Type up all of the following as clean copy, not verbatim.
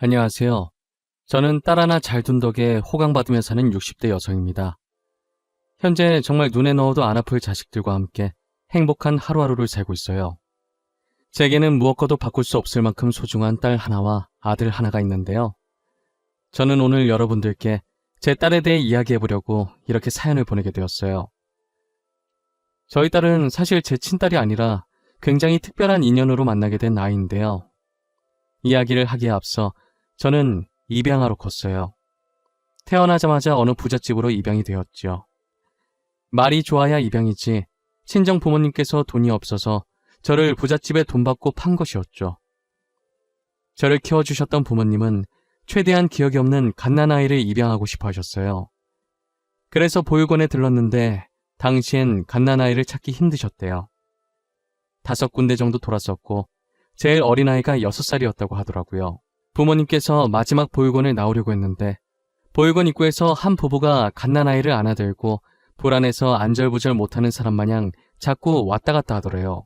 안녕하세요. 저는 딸 하나 잘 둔 덕에 호강받으며 사는 60대 여성입니다. 현재 정말 눈에 넣어도 안 아플 자식들과 함께 행복한 하루하루를 살고 있어요. 제게는 무엇과도 바꿀 수 없을 만큼 소중한 딸 하나와 아들 하나가 있는데요. 저는 오늘 여러분들께 제 딸에 대해 이야기해보려고 이렇게 사연을 보내게 되었어요. 저희 딸은 사실 제 친딸이 아니라 굉장히 특별한 인연으로 만나게 된 아이인데요. 이야기를 하기에 앞서 저는 입양아로 컸어요. 태어나자마자 어느 부잣집으로 입양이 되었죠. 말이 좋아야 입양이지 친정 부모님께서 돈이 없어서 저를 부잣집에 돈 받고 판 것이었죠. 저를 키워주셨던 부모님은 최대한 기억이 없는 갓난아이를 입양하고 싶어 하셨어요. 그래서 보육원에 들렀는데 당시엔 갓난아이를 찾기 힘드셨대요. 5군데 정도 돌았었고 제일 어린아이가 6살이었다고 하더라고요. 부모님께서 마지막 보육원을 나오려고 했는데 보육원 입구에서 한 부부가 갓난아이를 안아들고 불안해서 안절부절 못하는 사람 마냥 자꾸 왔다 갔다 하더래요.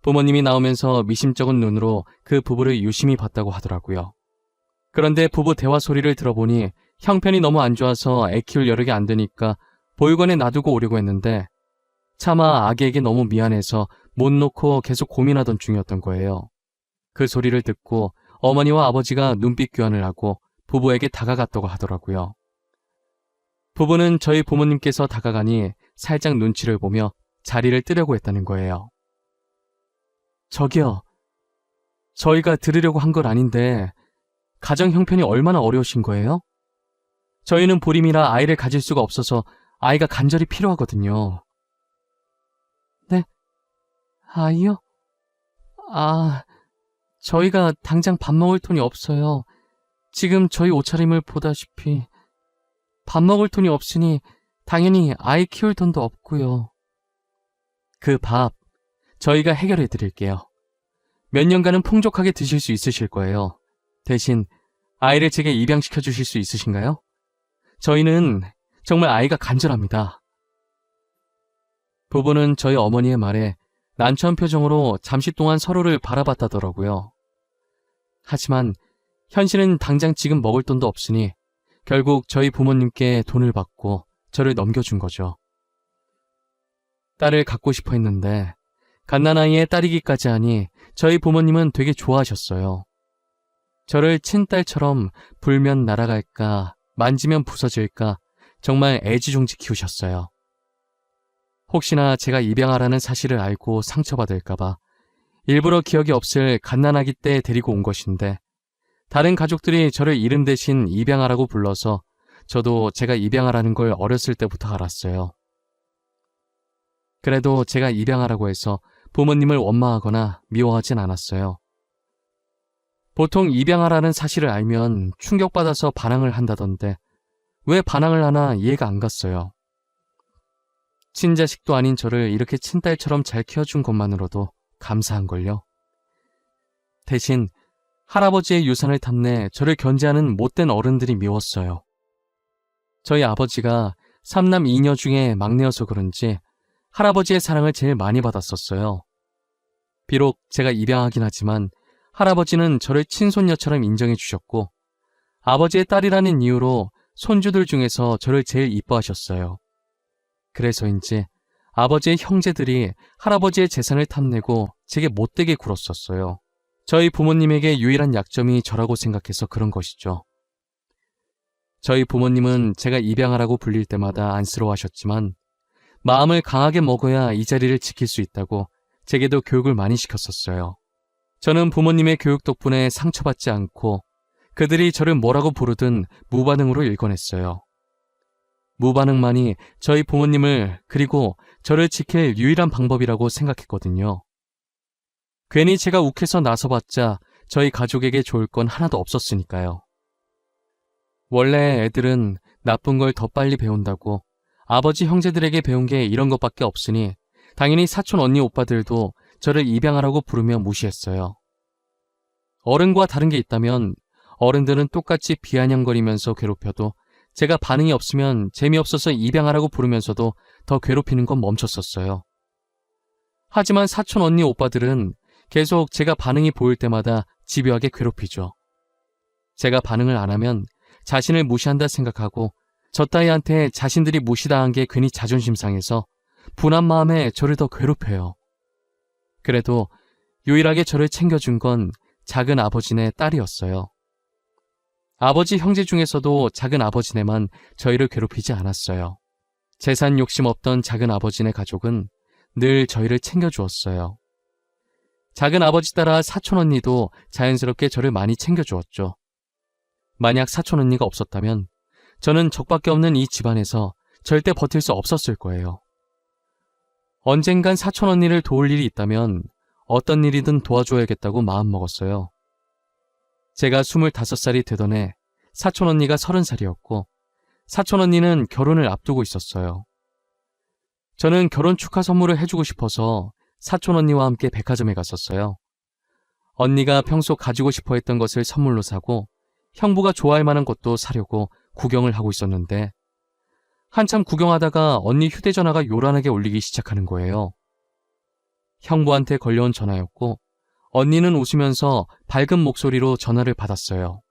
부모님이 나오면서 미심쩍은 눈으로 그 부부를 유심히 봤다고 하더라고요. 그런데 부부 대화 소리를 들어보니 형편이 너무 안 좋아서 애 키울 여력이 안 되니까 보육원에 놔두고 오려고 했는데 차마 아기에게 너무 미안해서 못 놓고 계속 고민하던 중이었던 거예요. 그 소리를 듣고 어머니와 아버지가 눈빛 교환을 하고 부부에게 다가갔다고 하더라고요. 부부는 저희 부모님께서 다가가니 살짝 눈치를 보며 자리를 뜨려고 했다는 거예요. 저기요, 저희가 들으려고 한 건 아닌데 가정 형편이 얼마나 어려우신 거예요? 저희는 불임이라 아이를 가질 수가 없어서 아이가 간절히 필요하거든요. 네? 아이요? 저희가 당장 밥 먹을 돈이 없어요. 지금 저희 옷차림을 보다시피 밥 먹을 돈이 없으니 당연히 아이 키울 돈도 없고요. 그 밥 저희가 해결해 드릴게요. 몇 년간은 풍족하게 드실 수 있으실 거예요. 대신 아이를 제게 입양시켜 주실 수 있으신가요? 저희는 정말 아이가 간절합니다. 부부는 저희 어머니의 말에 난처한 표정으로 잠시 동안 서로를 바라봤다더라고요. 하지만 현실은 당장 지금 먹을 돈도 없으니 결국 저희 부모님께 돈을 받고 저를 넘겨준 거죠. 딸을 갖고 싶어 했는데 갓난아이의 딸이기까지 하니 저희 부모님은 되게 좋아하셨어요. 저를 친딸처럼 불면 날아갈까 만지면 부서질까 정말 애지중지 키우셨어요. 혹시나 제가 입양하라는 사실을 알고 상처받을까봐 일부러 기억이 없을 갓난아기 때 데리고 온 것인데 다른 가족들이 저를 이름 대신 입양하라고 불러서 저도 제가 입양하라는 걸 어렸을 때부터 알았어요. 그래도 제가 입양하라고 해서 부모님을 원망하거나 미워하진 않았어요. 보통 입양하라는 사실을 알면 충격받아서 반항을 한다던데 왜 반항을 하나 이해가 안 갔어요. 친자식도 아닌 저를 이렇게 친딸처럼 잘 키워준 것만으로도 감사한걸요. 대신 할아버지의 유산을 탐내 저를 견제하는 못된 어른들이 미웠어요. 저희 아버지가 3남 2녀 중에 막내여서 그런지 할아버지의 사랑을 제일 많이 받았었어요. 비록 제가 입양하긴 하지만 할아버지는 저를 친손녀처럼 인정해 주셨고 아버지의 딸이라는 이유로 손주들 중에서 저를 제일 이뻐하셨어요. 그래서인지 아버지의 형제들이 할아버지의 재산을 탐내고 제게 못되게 굴었었어요. 저희 부모님에게 유일한 약점이 저라고 생각해서 그런 것이죠. 저희 부모님은 제가 입양하라고 불릴 때마다 안쓰러워하셨지만 마음을 강하게 먹어야 이 자리를 지킬 수 있다고 제게도 교육을 많이 시켰었어요. 저는 부모님의 교육 덕분에 상처받지 않고 그들이 저를 뭐라고 부르든 무반응으로 일궈냈어요. 무반응만이 저희 부모님을 그리고 저를 지킬 유일한 방법이라고 생각했거든요. 괜히 제가 욱해서 나서봤자 저희 가족에게 좋을 건 하나도 없었으니까요. 원래 애들은 나쁜 걸 더 빨리 배운다고 아버지 형제들에게 배운 게 이런 것밖에 없으니 당연히 사촌 언니 오빠들도 저를 입양하라고 부르며 무시했어요. 어른과 다른 게 있다면 어른들은 똑같이 비아냥거리면서 괴롭혀도 제가 반응이 없으면 재미없어서 입양하라고 부르면서도 더 괴롭히는 건 멈췄었어요. 하지만 사촌 언니 오빠들은 계속 제가 반응이 보일 때마다 집요하게 괴롭히죠. 제가 반응을 안 하면 자신을 무시한다 생각하고 저 따위한테 자신들이 무시당한 게 괜히 자존심 상해서 분한 마음에 저를 더 괴롭혀요. 그래도 유일하게 저를 챙겨준 건 작은 아버지네 딸이었어요. 아버지 형제 중에서도 작은 아버지네만 저희를 괴롭히지 않았어요. 재산 욕심 없던 작은 아버지네 가족은 늘 저희를 챙겨주었어요. 작은 아버지 따라 사촌 언니도 자연스럽게 저를 많이 챙겨주었죠. 만약 사촌 언니가 없었다면 저는 적밖에 없는 이 집안에서 절대 버틸 수 없었을 거예요. 언젠간 사촌 언니를 도울 일이 있다면 어떤 일이든 도와줘야겠다고 마음먹었어요. 제가 25살이 되던 해 사촌 언니가 30살이었고 사촌 언니는 결혼을 앞두고 있었어요. 저는 결혼 축하 선물을 해주고 싶어서 사촌 언니와 함께 백화점에 갔었어요. 언니가 평소 가지고 싶어 했던 것을 선물로 사고 형부가 좋아할 만한 것도 사려고 구경을 하고 있었는데 한참 구경하다가 언니 휴대전화가 요란하게 울리기 시작하는 거예요. 형부한테 걸려온 전화였고 언니는 웃으면서 밝은 목소리로 전화를 받았어요.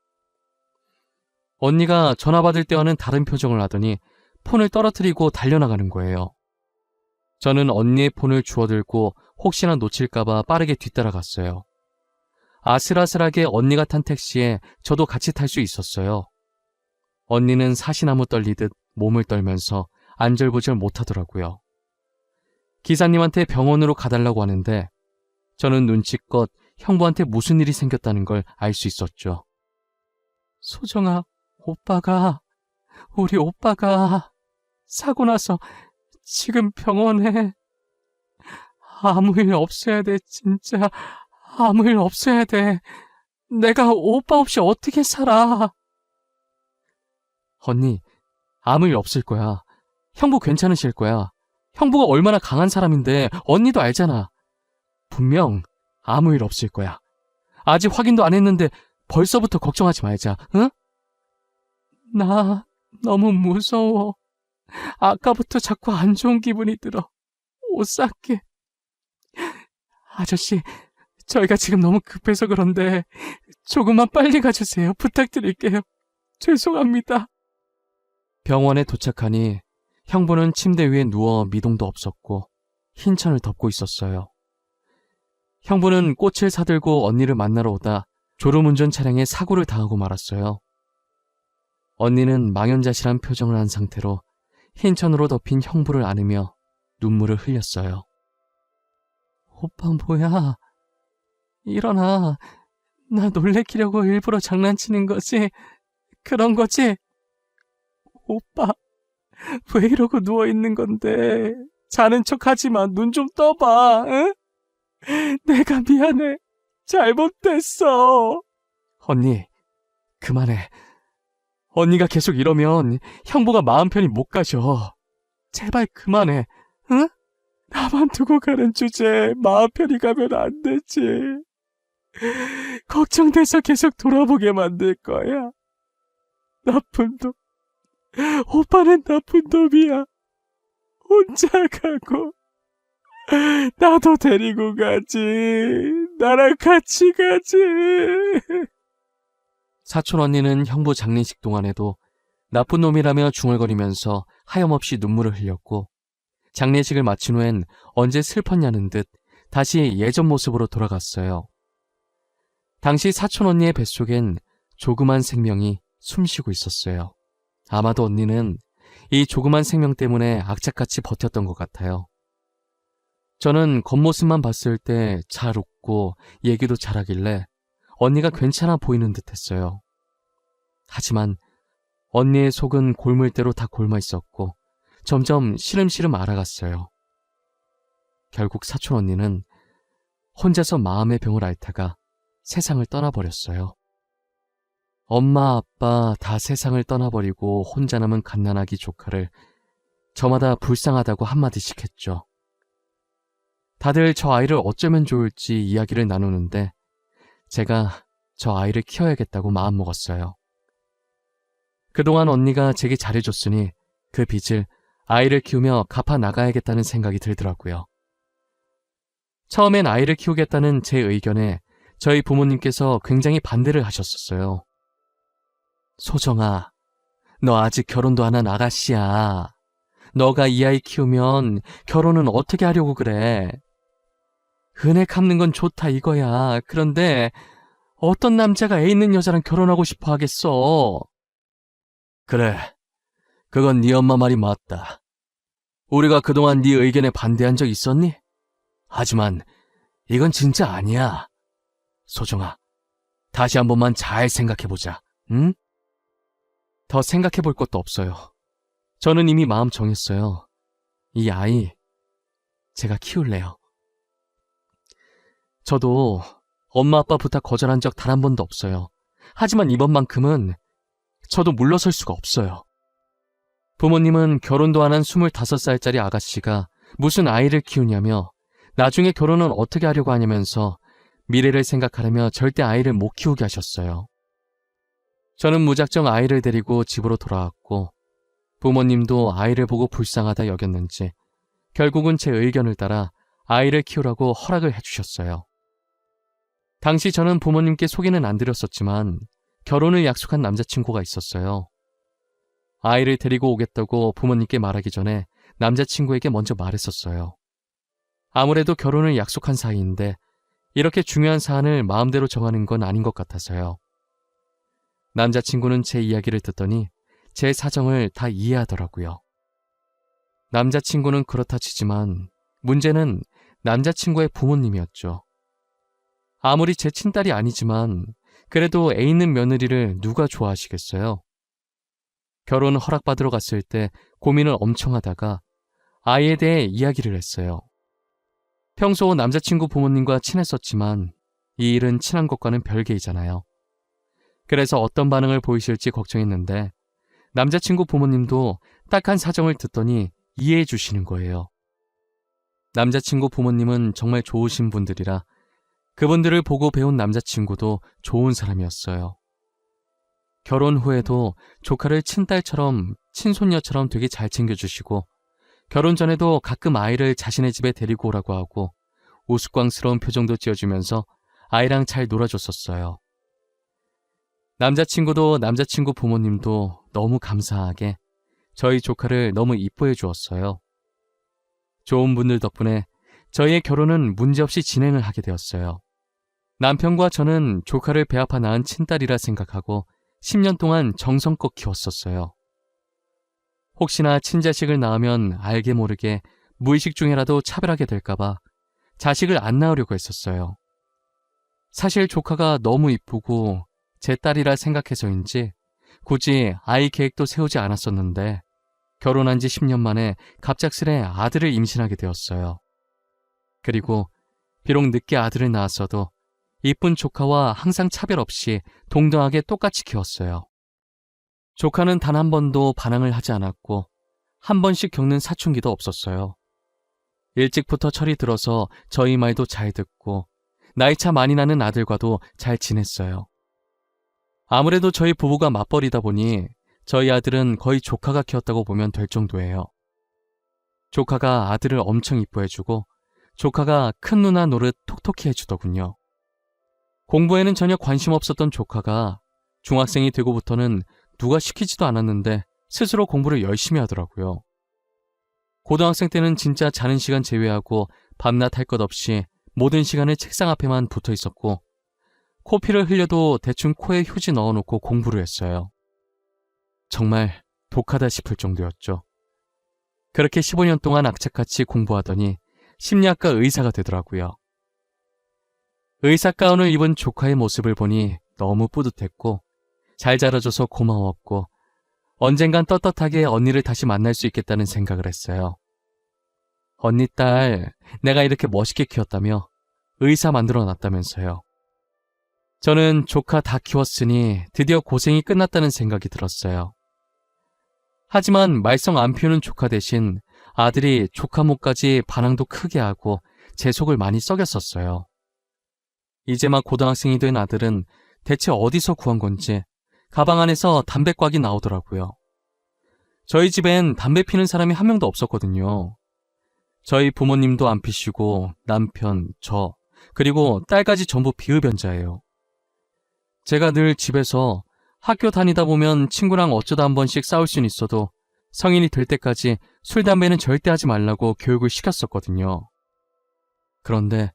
언니가 전화 받을 때와는 다른 표정을 하더니 폰을 떨어뜨리고 달려나가는 거예요. 저는 언니의 폰을 주워들고 혹시나 놓칠까봐 빠르게 뒤따라갔어요. 아슬아슬하게 언니가 탄 택시에 저도 같이 탈 수 있었어요. 언니는 사시나무 떨리듯 몸을 떨면서 안절부절 못하더라고요. 기사님한테 병원으로 가달라고 하는데 저는 눈치껏 형부한테 무슨 일이 생겼다는 걸 알 수 있었죠. 소정아, 우리 오빠가 사고 나서 지금 병원에 아무 일 없어야 돼, 진짜. 아무 일 없어야 돼. 내가 오빠 없이 어떻게 살아. 언니, 아무 일 없을 거야. 형부 괜찮으실 거야. 형부가 얼마나 강한 사람인데 언니도 알잖아. 분명 아무 일 없을 거야. 아직 확인도 안 했는데 벌써부터 걱정하지 말자, 응? 나 너무 무서워. 아까부터 자꾸 안 좋은 기분이 들어. 옷 살게. 아저씨, 저희가 지금 너무 급해서 그런데 조금만 빨리 가주세요. 부탁드릴게요. 죄송합니다. 병원에 도착하니 형부는 침대 위에 누워 미동도 없었고 흰천을 덮고 있었어요. 형부는 꽃을 사들고 언니를 만나러 오다 졸음운전 차량에 사고를 당하고 말았어요. 언니는 망연자실한 표정을 한 상태로 흰천으로 덮인 형부를 안으며 눈물을 흘렸어요. 오빠 뭐야? 일어나. 나 놀래키려고 일부러 장난치는 거지? 그런 거지? 오빠, 왜 이러고 누워있는 건데? 자는 척 하지 마. 눈 좀 떠봐, 응? 내가 미안해. 잘못됐어. 언니, 그만해. 언니가 계속 이러면 형부가 마음 편히 못 가셔. 제발 그만해, 응? 나만 두고 가는 주제에 마음 편히 가면 안 되지. 걱정돼서 계속 돌아보게 만들 거야. 나쁜 놈. 오빠는 나쁜 놈이야. 혼자 가고 나도 데리고 가지. 나랑 같이 가지. 사촌 언니는 형부 장례식 동안에도 나쁜 놈이라며 중얼거리면서 하염없이 눈물을 흘렸고 장례식을 마친 후엔 언제 슬펐냐는 듯 다시 예전 모습으로 돌아갔어요. 당시 사촌 언니의 뱃속엔 조그만 생명이 숨쉬고 있었어요. 아마도 언니는 이 조그만 생명 때문에 악착같이 버텼던 것 같아요. 저는 겉모습만 봤을 때 잘 웃고 얘기도 잘하길래 언니가 괜찮아 보이는 듯 했어요. 하지만 언니의 속은 골물대로 다 골마 있었고 점점 시름시름 앓아갔어요. 결국 사촌 언니는 혼자서 마음의 병을 앓다가 세상을 떠나버렸어요. 엄마, 아빠 다 세상을 떠나버리고 혼자 남은 갓난아기 조카를 저마다 불쌍하다고 한마디씩 했죠. 다들 저 아이를 어쩌면 좋을지 이야기를 나누는데 제가 저 아이를 키워야겠다고 마음먹었어요. 그동안 언니가 제게 잘해줬으니 그 빚을 아이를 키우며 갚아 나가야겠다는 생각이 들더라고요. 처음엔 아이를 키우겠다는 제 의견에 저희 부모님께서 굉장히 반대를 하셨었어요. 소정아, 너 아직 결혼도 안 한 아가씨야. 너가 이 아이 키우면 결혼은 어떻게 하려고 그래? 은혜 갚는 건 좋다 이거야. 그런데 어떤 남자가 애 있는 여자랑 결혼하고 싶어 하겠어? 그래, 그건 네 엄마 말이 맞다. 우리가 그동안 네 의견에 반대한 적 있었니? 하지만 이건 진짜 아니야. 소정아, 다시 한 번만 잘 생각해보자, 응? 더 생각해볼 것도 없어요. 저는 이미 마음 정했어요. 이 아이, 제가 키울래요. 저도 엄마 아빠 부탁 거절한 적 단 한 번도 없어요. 하지만 이번만큼은 저도 물러설 수가 없어요. 부모님은 결혼도 안 한 25살짜리 아가씨가 무슨 아이를 키우냐며 나중에 결혼은 어떻게 하려고 하냐면서 미래를 생각하려며 절대 아이를 못 키우게 하셨어요. 저는 무작정 아이를 데리고 집으로 돌아왔고 부모님도 아이를 보고 불쌍하다 여겼는지 결국은 제 의견을 따라 아이를 키우라고 허락을 해주셨어요. 당시 저는 부모님께 소개는 안 드렸었지만 결혼을 약속한 남자친구가 있었어요. 아이를 데리고 오겠다고 부모님께 말하기 전에 남자친구에게 먼저 말했었어요. 아무래도 결혼을 약속한 사이인데 이렇게 중요한 사안을 마음대로 정하는 건 아닌 것 같아서요. 남자친구는 제 이야기를 듣더니 제 사정을 다 이해하더라고요. 남자친구는 그렇다 치지만 문제는 남자친구의 부모님이었죠. 아무리 제 친딸이 아니지만 그래도 애 있는 며느리를 누가 좋아하시겠어요? 결혼 허락받으러 갔을 때 고민을 엄청 하다가 아이에 대해 이야기를 했어요. 평소 남자친구 부모님과 친했었지만 이 일은 친한 것과는 별개이잖아요. 그래서 어떤 반응을 보이실지 걱정했는데 남자친구 부모님도 딱한 사정을 듣더니 이해해 주시는 거예요. 남자친구 부모님은 정말 좋으신 분들이라 그분들을 보고 배운 남자친구도 좋은 사람이었어요. 결혼 후에도 조카를 친딸처럼 친손녀처럼 되게 잘 챙겨주시고 결혼 전에도 가끔 아이를 자신의 집에 데리고 오라고 하고 우스꽝스러운 표정도 지어주면서 아이랑 잘 놀아줬었어요. 남자친구도 남자친구 부모님도 너무 감사하게 저희 조카를 너무 이뻐해 주었어요. 좋은 분들 덕분에 저희의 결혼은 문제없이 진행을 하게 되었어요. 남편과 저는 조카를 배 아파 낳은 친딸이라 생각하고 10년 동안 정성껏 키웠었어요. 혹시나 친자식을 낳으면 알게 모르게 무의식 중에라도 차별하게 될까봐 자식을 안 낳으려고 했었어요. 사실 조카가 너무 이쁘고 제 딸이라 생각해서인지 굳이 아이 계획도 세우지 않았었는데 결혼한 지 10년 만에 갑작스레 아들을 임신하게 되었어요. 그리고 비록 늦게 아들을 낳았어도 이쁜 조카와 항상 차별 없이 동등하게 똑같이 키웠어요. 조카는 단 한 번도 반항을 하지 않았고 한 번씩 겪는 사춘기도 없었어요. 일찍부터 철이 들어서 저희 말도 잘 듣고 나이차 많이 나는 아들과도 잘 지냈어요. 아무래도 저희 부부가 맞벌이다 보니 저희 아들은 거의 조카가 키웠다고 보면 될 정도예요. 조카가 아들을 엄청 이뻐해주고 조카가 큰 누나 노릇 톡톡히 해주더군요. 공부에는 전혀 관심 없었던 조카가 중학생이 되고부터는 누가 시키지도 않았는데 스스로 공부를 열심히 하더라고요. 고등학생 때는 진짜 자는 시간 제외하고 밤낮 할 것 없이 모든 시간을 책상 앞에만 붙어 있었고 코피를 흘려도 대충 코에 휴지 넣어놓고 공부를 했어요. 정말 독하다 싶을 정도였죠. 그렇게 15년 동안 악착같이 공부하더니 심리학과 의사가 되더라고요. 의사 가운을 입은 조카의 모습을 보니 너무 뿌듯했고 잘 자라줘서 고마웠고 언젠간 떳떳하게 언니를 다시 만날 수 있겠다는 생각을 했어요. 언니 딸, 내가 이렇게 멋있게 키웠다며 의사 만들어 놨다면서요. 저는 조카 다 키웠으니 드디어 고생이 끝났다는 생각이 들었어요. 하지만 말썽 안 피우는 조카 대신 아들이 조카 목까지 반항도 크게 하고 제 속을 많이 썩였었어요. 이제 막 고등학생이 된 아들은 대체 어디서 구한 건지 가방 안에서 담배곽이 나오더라고요. 저희 집엔 담배 피는 사람이 한 명도 없었거든요. 저희 부모님도 안 피시고 남편, 저, 그리고 딸까지 전부 비흡연자예요. 제가 늘 집에서 학교 다니다 보면 친구랑 어쩌다 한 번씩 싸울 순 있어도 성인이 될 때까지 술, 담배는 절대 하지 말라고 교육을 시켰었거든요. 그런데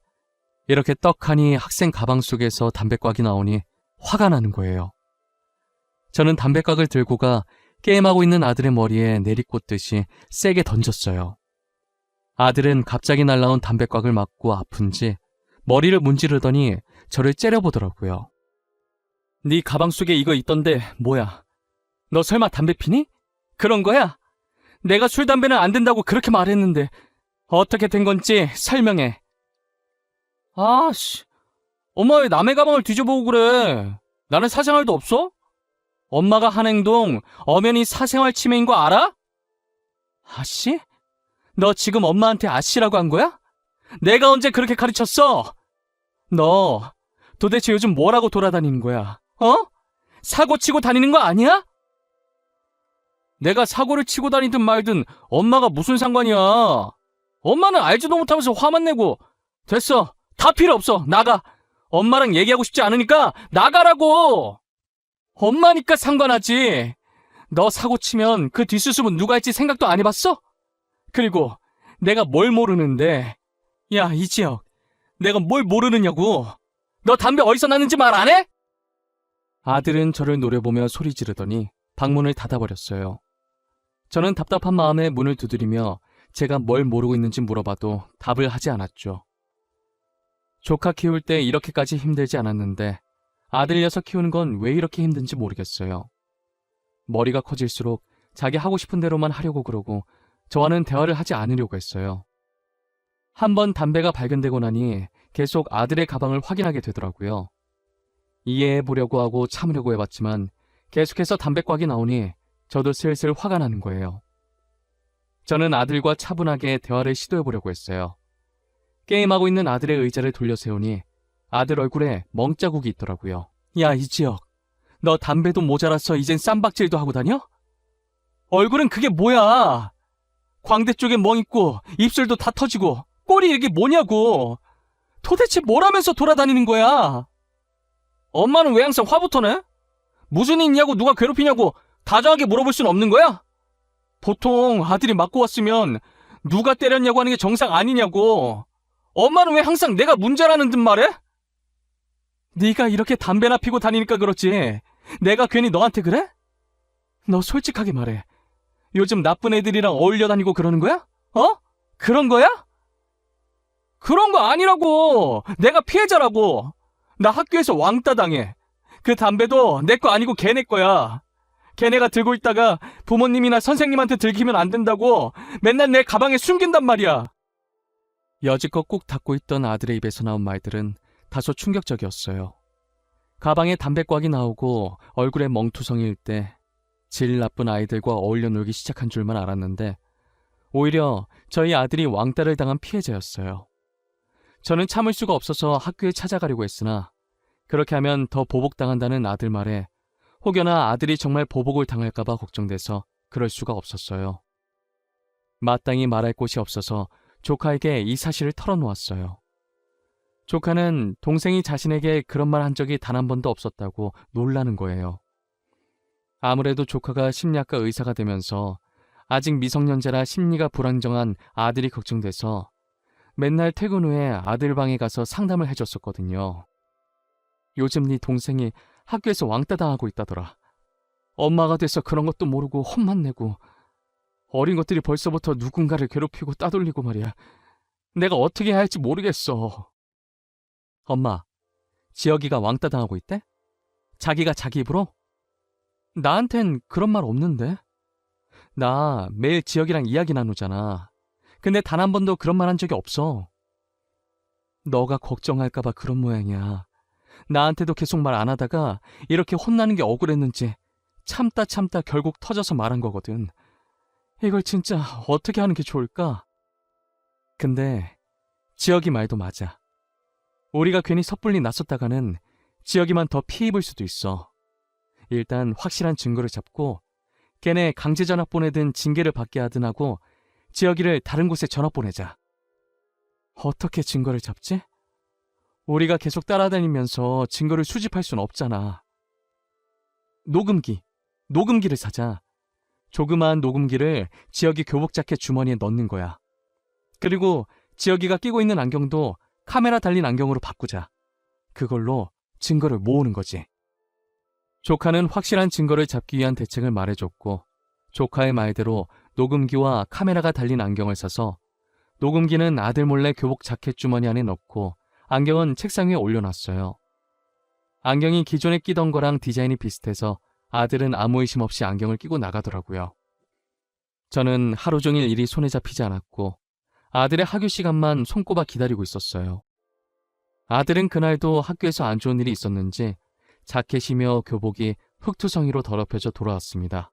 이렇게 떡하니 학생 가방 속에서 담배꽉이 나오니 화가 나는 거예요. 저는 담배꽉을 들고 가 게임하고 있는 아들의 머리에 내리꽂듯이 세게 던졌어요. 아들은 갑자기 날라온 담배꽉을 맞고 아픈지 머리를 문지르더니 저를 째려보더라고요. 네 가방 속에 이거 있던데 뭐야? 너 설마 담배 피니? 그런 거야? 내가 술, 담배는 안 된다고 그렇게 말했는데 어떻게 된 건지 설명해. 아씨, 엄마 왜 남의 가방을 뒤져보고 그래? 나는 사생활도 없어? 엄마가 한 행동 엄연히 사생활 침해인 거 알아? 아씨? 너 지금 엄마한테 아씨라고 한 거야? 내가 언제 그렇게 가르쳤어? 너 도대체 요즘 뭐라고 돌아다니는 거야? 어? 사고 치고 다니는 거 아니야? 내가 사고를 치고 다니든 말든 엄마가 무슨 상관이야? 엄마는 알지도 못하면서 화만 내고. 됐어. 다 필요 없어. 나가. 엄마랑 얘기하고 싶지 않으니까 나가라고. 엄마니까 상관하지. 너 사고 치면 그 뒷수습은 누가 할지 생각도 안 해봤어? 그리고 내가 뭘 모르는데. 야, 이지혁. 내가 뭘 모르느냐고. 너 담배 어디서 났는지 말 안 해? 아들은 저를 노려보며 소리 지르더니 방문을 닫아버렸어요. 저는 답답한 마음에 문을 두드리며 제가 뭘 모르고 있는지 물어봐도 답을 하지 않았죠. 조카 키울 때 이렇게까지 힘들지 않았는데 아들 녀석 키우는 건 왜 이렇게 힘든지 모르겠어요. 머리가 커질수록 자기 하고 싶은 대로만 하려고 그러고 저와는 대화를 하지 않으려고 했어요. 한번 담배가 발견되고 나니 계속 아들의 가방을 확인하게 되더라고요. 이해해보려고 하고 참으려고 해봤지만 계속해서 담배꽉이 나오니 저도 슬슬 화가 나는 거예요. 저는 아들과 차분하게 대화를 시도해보려고 했어요. 게임하고 있는 아들의 의자를 돌려 세우니 아들 얼굴에 멍자국이 있더라고요. 야, 이지혁. 너 담배도 모자라서 이젠 쌈박질도 하고 다녀? 얼굴은 그게 뭐야? 광대 쪽에 멍 있고 입술도 다 터지고 꼴이 이게 뭐냐고. 도대체 뭘 하면서 돌아다니는 거야? 엄마는 왜 항상 화부터 내? 무슨 일 있냐고 누가 괴롭히냐고 다정하게 물어볼 수는 없는 거야? 보통 아들이 맞고 왔으면 누가 때렸냐고 하는 게 정상 아니냐고. 엄마는 왜 항상 내가 문제라는 듯 말해? 네가 이렇게 담배나 피고 다니니까 그렇지. 내가 괜히 너한테 그래? 너 솔직하게 말해. 요즘 나쁜 애들이랑 어울려 다니고 그러는 거야? 어? 그런 거야? 그런 거 아니라고. 내가 피해자라고. 나 학교에서 왕따 당해. 그 담배도 내 거 아니고 걔네 거야. 걔네가 들고 있다가 부모님이나 선생님한테 들키면 안 된다고 맨날 내 가방에 숨긴단 말이야. 여지껏 꾹 닫고 있던 아들의 입에서 나온 말들은 다소 충격적이었어요. 가방에 담배꽉이 나오고 얼굴에 멍투성이일 때 질 나쁜 아이들과 어울려 놀기 시작한 줄만 알았는데 오히려 저희 아들이 왕따를 당한 피해자였어요. 저는 참을 수가 없어서 학교에 찾아가려고 했으나 그렇게 하면 더 보복당한다는 아들 말에 혹여나 아들이 정말 보복을 당할까봐 걱정돼서 그럴 수가 없었어요. 마땅히 말할 곳이 없어서 조카에게 이 사실을 털어놓았어요. 조카는 동생이 자신에게 그런 말 한 적이 단 한 번도 없었다고 놀라는 거예요. 아무래도 조카가 심리학과 의사가 되면서 아직 미성년자라 심리가 불안정한 아들이 걱정돼서 맨날 퇴근 후에 아들 방에 가서 상담을 해줬었거든요. 요즘 네 동생이 학교에서 왕따 당하고 있다더라. 엄마가 돼서 그런 것도 모르고 혼만 내고 어린 것들이 벌써부터 누군가를 괴롭히고 따돌리고 말이야. 내가 어떻게 해야 할지 모르겠어. 엄마, 지혁이가 왕따 당하고 있대? 자기가 자기 입으로? 나한텐 그런 말 없는데. 나 매일 지혁이랑 이야기 나누잖아. 근데 단 한 번도 그런 말 한 적이 없어. 너가 걱정할까봐 그런 모양이야. 나한테도 계속 말 안 하다가 이렇게 혼나는 게 억울했는지 참다 결국 터져서 말한 거거든. 이걸 진짜 어떻게 하는 게 좋을까? 근데 지혁이 말도 맞아. 우리가 괜히 섣불리 나섰다가는 지혁이만 더 피 입을 수도 있어. 일단 확실한 증거를 잡고 걔네 강제 전학 보내든 징계를 받게 하든 하고 지혁이를 다른 곳에 전학 보내자. 어떻게 증거를 잡지? 우리가 계속 따라다니면서 증거를 수집할 순 없잖아. 녹음기를 사자. 조그마한 녹음기를 지혁이 교복 자켓 주머니에 넣는 거야. 그리고 지혁이가 끼고 있는 안경도 카메라 달린 안경으로 바꾸자. 그걸로 증거를 모으는 거지. 조카는 확실한 증거를 잡기 위한 대책을 말해줬고, 조카의 말대로 녹음기와 카메라가 달린 안경을 사서 녹음기는 아들 몰래 교복 자켓 주머니 안에 넣고 안경은 책상 위에 올려놨어요. 안경이 기존에 끼던 거랑 디자인이 비슷해서 아들은 아무 의심 없이 안경을 끼고 나가더라고요. 저는 하루 종일 일이 손에 잡히지 않았고 아들의 학교 시간만 손꼽아 기다리고 있었어요. 아들은 그날도 학교에서 안 좋은 일이 있었는지 자켓이며 교복이 흙투성이로 더럽혀져 돌아왔습니다.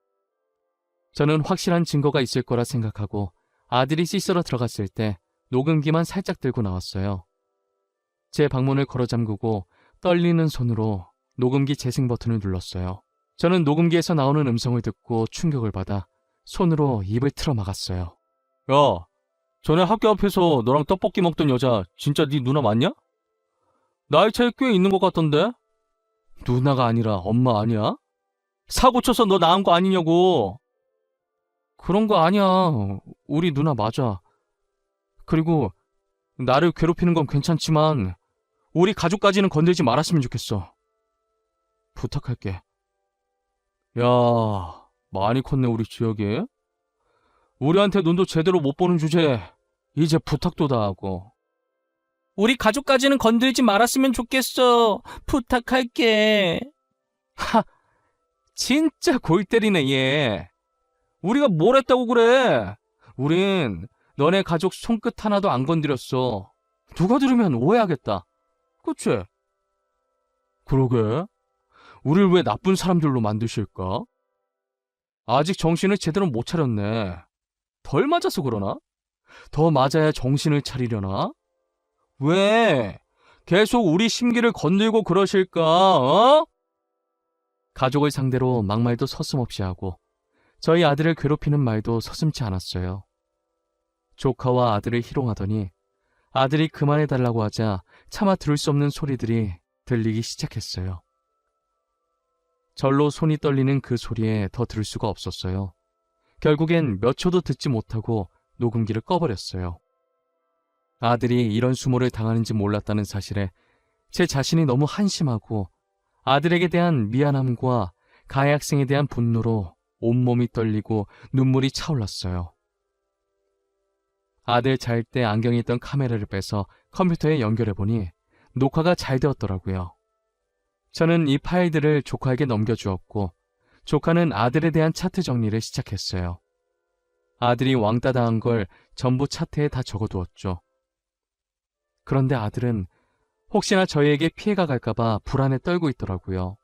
저는 확실한 증거가 있을 거라 생각하고 아들이 씻으러 들어갔을 때 녹음기만 살짝 들고 나왔어요. 제 방문을 걸어 잠그고 떨리는 손으로 녹음기 재생 버튼을 눌렀어요. 저는 녹음기에서 나오는 음성을 듣고 충격을 받아 손으로 입을 틀어 막았어요. 야, 전에 학교 앞에서 너랑 떡볶이 먹던 여자 진짜 네 누나 맞냐? 나이 차이 꽤 있는 것 같던데? 누나가 아니라 엄마 아니야? 사고 쳐서 너 낳은 거 아니냐고. 그런 거 아니야. 우리 누나 맞아. 그리고 나를 괴롭히는 건 괜찮지만 우리 가족까지는 건들지 말았으면 좋겠어. 부탁할게. 야, 많이 컸네 우리 지혁이. 우리한테 눈도 제대로 못 보는 주제에 이제 부탁도 다 하고. 우리 가족까지는 건들지 말았으면 좋겠어. 부탁할게. 하, 진짜 골 때리네 얘. 우리가 뭘 했다고 그래. 우린 너네 가족 손끝 하나도 안 건드렸어. 누가 들으면 오해하겠다. 그치? 그러게. 우릴 왜 나쁜 사람들로 만드실까? 아직 정신을 제대로 못 차렸네. 덜 맞아서 그러나? 더 맞아야 정신을 차리려나? 왜? 계속 우리 심기를 건들고 그러실까? 어? 가족을 상대로 막말도 서슴없이 하고 저희 아들을 괴롭히는 말도 서슴지 않았어요. 조카와 아들을 희롱하더니 아들이 그만해달라고 하자 차마 들을 수 없는 소리들이 들리기 시작했어요. 절로 손이 떨리는 그 소리에 더 들을 수가 없었어요. 결국엔 몇 초도 듣지 못하고 녹음기를 꺼버렸어요. 아들이 이런 수모를 당하는지 몰랐다는 사실에 제 자신이 너무 한심하고 아들에게 대한 미안함과 가해 학생에 대한 분노로 온몸이 떨리고 눈물이 차올랐어요. 아들 잘 때 안경에 있던 카메라를 빼서 컴퓨터에 연결해보니 녹화가 잘 되었더라고요. 저는 이 파일들을 조카에게 넘겨주었고 조카는 아들에 대한 차트 정리를 시작했어요. 아들이 왕따 당한 걸 전부 차트에 다 적어두었죠. 그런데 아들은 혹시나 저희에게 피해가 갈까봐 불안에 떨고 있더라고요.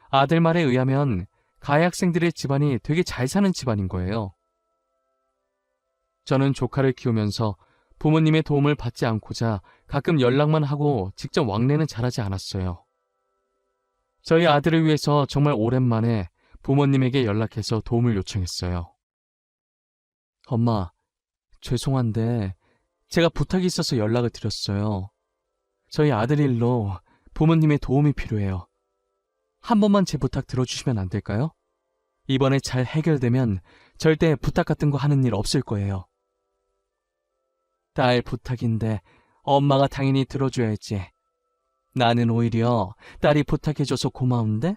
아들 말에 의하면 가해 학생들의 집안이 되게 잘 사는 집안인 거예요. 저는 조카를 키우면서 부모님의 도움을 받지 않고자 가끔 연락만 하고 직접 왕래는 잘하지 않았어요. 저희 아들을 위해서 정말 오랜만에 부모님에게 연락해서 도움을 요청했어요. 엄마, 죄송한데 제가 부탁이 있어서 연락을 드렸어요. 저희 아들 일로 부모님의 도움이 필요해요. 한 번만 제 부탁 들어주시면 안 될까요? 이번에 잘 해결되면 절대 부탁 같은 거 하는 일 없을 거예요. 딸 부탁인데 엄마가 당연히 들어줘야지. 나는 오히려 딸이 부탁해줘서 고마운데?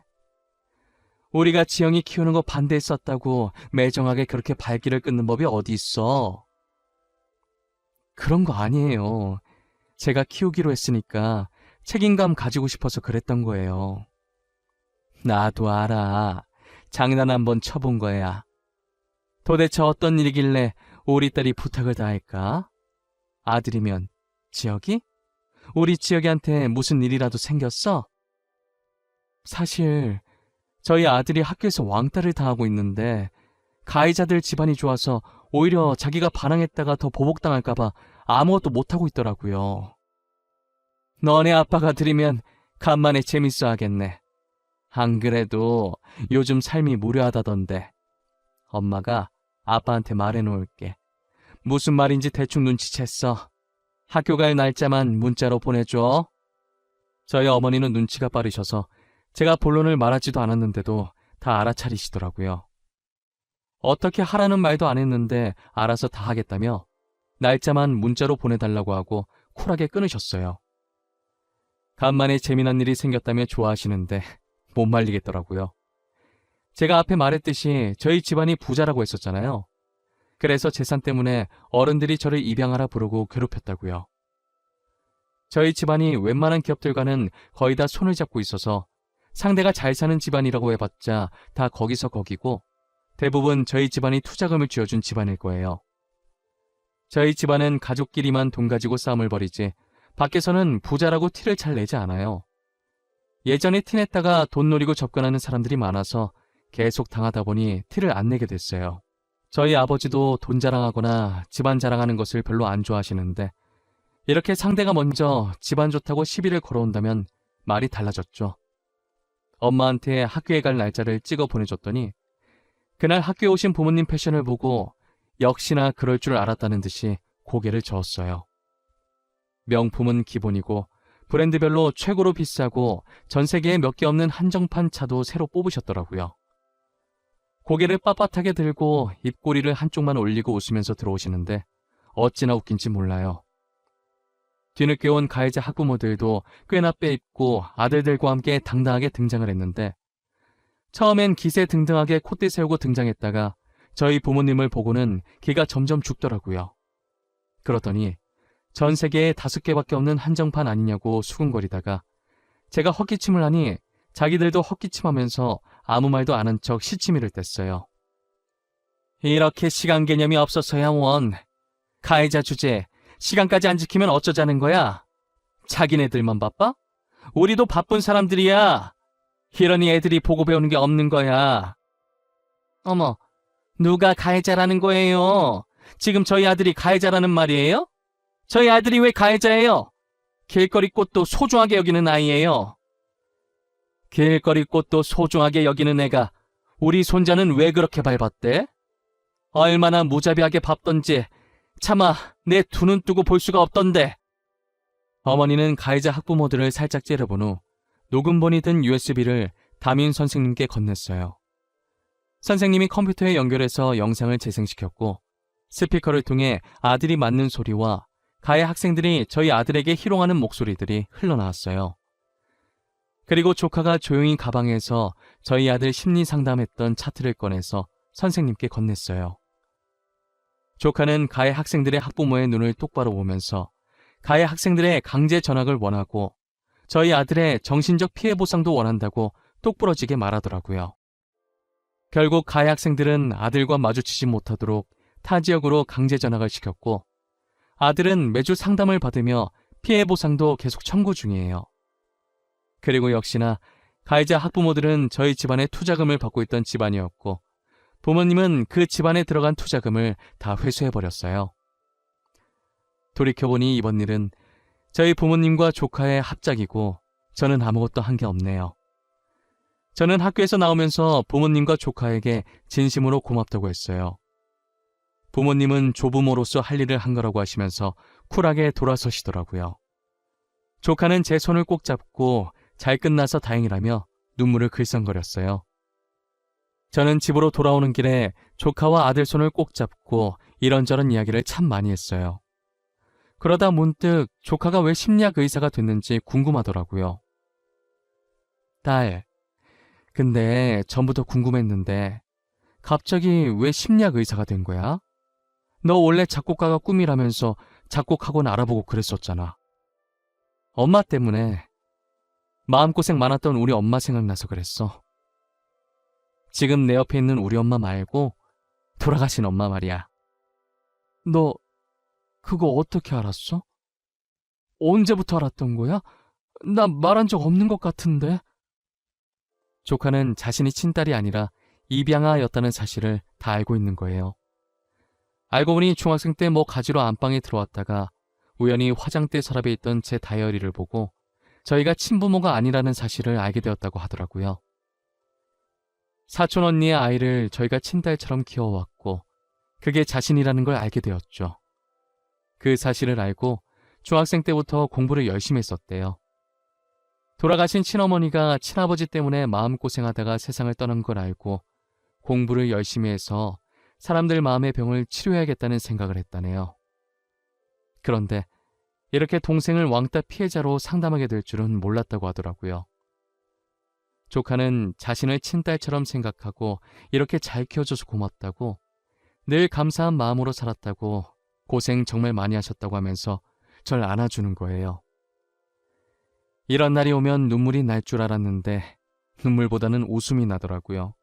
우리가 지영이 키우는 거 반대했었다고 매정하게 그렇게 발길을 끊는 법이 어디 있어? 그런 거 아니에요. 제가 키우기로 했으니까 책임감 가지고 싶어서 그랬던 거예요. 나도 알아. 장난 한번 쳐본 거야. 도대체 어떤 일이길래 우리 딸이 부탁을 다 할까? 아들이면 지혁이? 우리 지혁이한테 무슨 일이라도 생겼어? 사실 저희 아들이 학교에서 왕따를 당하고 있는데 가해자들 집안이 좋아서 오히려 자기가 반항했다가 더 보복당할까봐 아무것도 못하고 있더라고요. 너네 아빠가 들으면 간만에 재밌어 하겠네. 안 그래도 요즘 삶이 무료하다던데. 엄마가 아빠한테 말해놓을게. 무슨 말인지 대충 눈치챘어. 학교 갈 날짜만 문자로 보내줘. 저희 어머니는 눈치가 빠르셔서 제가 본론을 말하지도 않았는데도 다 알아차리시더라고요. 어떻게 하라는 말도 안 했는데 알아서 다 하겠다며 날짜만 문자로 보내달라고 하고 쿨하게 끊으셨어요. 간만에 재미난 일이 생겼다며 좋아하시는데 못 말리겠더라고요. 제가 앞에 말했듯이 저희 집안이 부자라고 했었잖아요. 그래서 재산 때문에 어른들이 저를 입양하라 부르고 괴롭혔다고요. 저희 집안이 웬만한 기업들과는 거의 다 손을 잡고 있어서 상대가 잘 사는 집안이라고 해봤자 다 거기서 거기고 대부분 저희 집안이 투자금을 쥐어준 집안일 거예요. 저희 집안은 가족끼리만 돈 가지고 싸움을 벌이지 밖에서는 부자라고 티를 잘 내지 않아요. 예전에 티냈다가 돈 노리고 접근하는 사람들이 많아서 계속 당하다 보니 티를 안 내게 됐어요. 저희 아버지도 돈 자랑하거나 집안 자랑하는 것을 별로 안 좋아하시는데 이렇게 상대가 먼저 집안 좋다고 시비를 걸어온다면 말이 달라졌죠. 엄마한테 학교에 갈 날짜를 찍어 보내줬더니 그날 학교에 오신 부모님 패션을 보고 역시나 그럴 줄 알았다는 듯이 고개를 저었어요. 명품은 기본이고 브랜드별로 최고로 비싸고 전 세계에 몇 개 없는 한정판 차도 새로 뽑으셨더라고요. 고개를 빳빳하게 들고 입꼬리를 한쪽만 올리고 웃으면서 들어오시는데 어찌나 웃긴지 몰라요. 뒤늦게 온 가해자 학부모들도 꽤나 빼입고 아들들과 함께 당당하게 등장을 했는데 처음엔 기세 등등하게 콧대 세우고 등장했다가 저희 부모님을 보고는 기가 점점 죽더라고요. 그러더니 전 세계에 5개밖에 없는 한정판 아니냐고 수군거리다가 제가 헛기침을 하니 자기들도 헛기침하면서 아무 말도 안 한 척 시치미를 뗐어요. 이렇게 시간 개념이 없어서야 원. 가해자 주제 시간까지 안 지키면 어쩌자는 거야? 자기네들만 바빠? 우리도 바쁜 사람들이야. 이러니 애들이 보고 배우는 게 없는 거야. 어머, 누가 가해자라는 거예요? 지금 저희 아들이 가해자라는 말이에요? 저희 아들이 왜 가해자예요? 길거리 꽃도 소중하게 여기는 아이예요. 길거리 꽃도 소중하게 여기는 애가 우리 손자는 왜 그렇게 밟았대? 얼마나 무자비하게 밟던지 차마 내 두 눈 뜨고 볼 수가 없던데. 어머니는 가해자 학부모들을 살짝 째려본 후 녹음본이 든 USB를 담임 선생님께 건넸어요. 선생님이 컴퓨터에 연결해서 영상을 재생시켰고 스피커를 통해 아들이 맞는 소리와 가해 학생들이 저희 아들에게 희롱하는 목소리들이 흘러나왔어요. 그리고 조카가 조용히 가방에서 저희 아들 심리 상담했던 차트를 꺼내서 선생님께 건넸어요. 조카는 가해 학생들의 학부모의 눈을 똑바로 보면서 가해 학생들의 강제 전학을 원하고 저희 아들의 정신적 피해 보상도 원한다고 똑부러지게 말하더라고요. 결국 가해 학생들은 아들과 마주치지 못하도록 타 지역으로 강제 전학을 시켰고 아들은 매주 상담을 받으며 피해 보상도 계속 청구 중이에요. 그리고 역시나 가해자 학부모들은 저희 집안에 투자금을 받고 있던 집안이었고 부모님은 그 집안에 들어간 투자금을 다 회수해버렸어요. 돌이켜보니 이번 일은 저희 부모님과 조카의 합작이고 저는 아무것도 한 게 없네요. 저는 학교에서 나오면서 부모님과 조카에게 진심으로 고맙다고 했어요. 부모님은 조부모로서 할 일을 한 거라고 하시면서 쿨하게 돌아서시더라고요. 조카는 제 손을 꼭 잡고 잘 끝나서 다행이라며 눈물을 글썽거렸어요. 저는 집으로 돌아오는 길에 조카와 아들 손을 꼭 잡고 이런저런 이야기를 참 많이 했어요. 그러다 문득 조카가 왜 심리학 의사가 됐는지 궁금하더라고요. 딸, 근데 전부터 궁금했는데 갑자기 왜 심리학 의사가 된 거야? 너 원래 작곡가가 꿈이라면서 작곡학원 알아보고 그랬었잖아. 엄마 때문에 마음고생 많았던 우리 엄마 생각나서 그랬어. 지금 내 옆에 있는 우리 엄마 말고 돌아가신 엄마 말이야. 너 그거 어떻게 알았어? 언제부터 알았던 거야? 나 말한 적 없는 것 같은데. 조카는 자신이 친딸이 아니라 입양아였다는 사실을 다 알고 있는 거예요. 알고 보니 중학생 때 뭐 가지러 안방에 들어왔다가 우연히 화장대 서랍에 있던 제 다이어리를 보고 저희가 친부모가 아니라는 사실을 알게 되었다고 하더라고요. 사촌 언니의 아이를 저희가 친딸처럼 키워왔고 그게 자신이라는 걸 알게 되었죠. 그 사실을 알고 중학생 때부터 공부를 열심히 했었대요. 돌아가신 친어머니가 친아버지 때문에 마음고생하다가 세상을 떠난 걸 알고 공부를 열심히 해서 사람들 마음의 병을 치료해야겠다는 생각을 했다네요. 그런데 이렇게 동생을 왕따 피해자로 상담하게 될 줄은 몰랐다고 하더라고요. 조카는 자신을 친딸처럼 생각하고 이렇게 잘 키워줘서 고맙다고, 늘 감사한 마음으로 살았다고, 고생 정말 많이 하셨다고 하면서 절 안아주는 거예요. 이런 날이 오면 눈물이 날 줄 알았는데 눈물보다는 웃음이 나더라고요.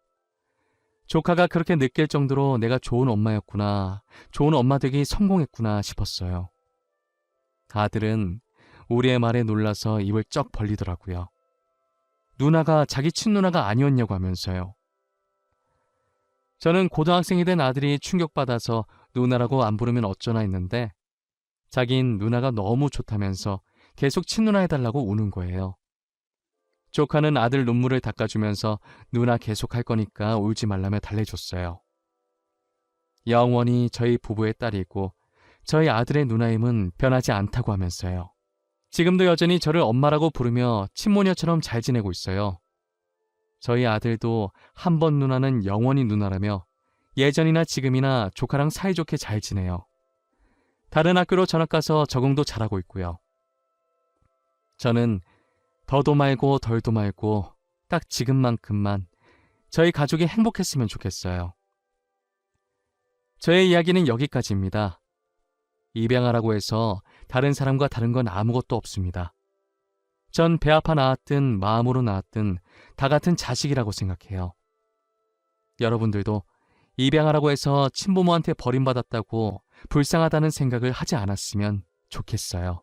조카가 그렇게 느낄 정도로 내가 좋은 엄마였구나, 좋은 엄마 되기 성공했구나 싶었어요. 아들은 우리의 말에 놀라서 입을 쩍 벌리더라고요. 누나가 자기 친누나가 아니었냐고 하면서요. 저는 고등학생이 된 아들이 충격받아서 누나라고 안 부르면 어쩌나 했는데 자긴 누나가 너무 좋다면서 계속 친누나 해달라고 우는 거예요. 조카는 아들 눈물을 닦아주면서 누나 계속 할 거니까 울지 말라며 달래줬어요. 영원히 저희 부부의 딸이고 저희 아들의 누나임은 변하지 않다고 하면서요. 지금도 여전히 저를 엄마라고 부르며 친모녀처럼 잘 지내고 있어요. 저희 아들도 한 번 누나는 영원히 누나라며 예전이나 지금이나 조카랑 사이좋게 잘 지내요. 다른 학교로 전학 가서 적응도 잘하고 있고요. 저는 더도 말고 덜도 말고 딱 지금만큼만 저희 가족이 행복했으면 좋겠어요. 저의 이야기는 여기까지입니다. 입양하라고 해서 다른 사람과 다른 건 아무것도 없습니다. 전 배 아파 낳았든 마음으로 낳았든 다 같은 자식이라고 생각해요. 여러분들도 입양하라고 해서 친부모한테 버림받았다고 불쌍하다는 생각을 하지 않았으면 좋겠어요.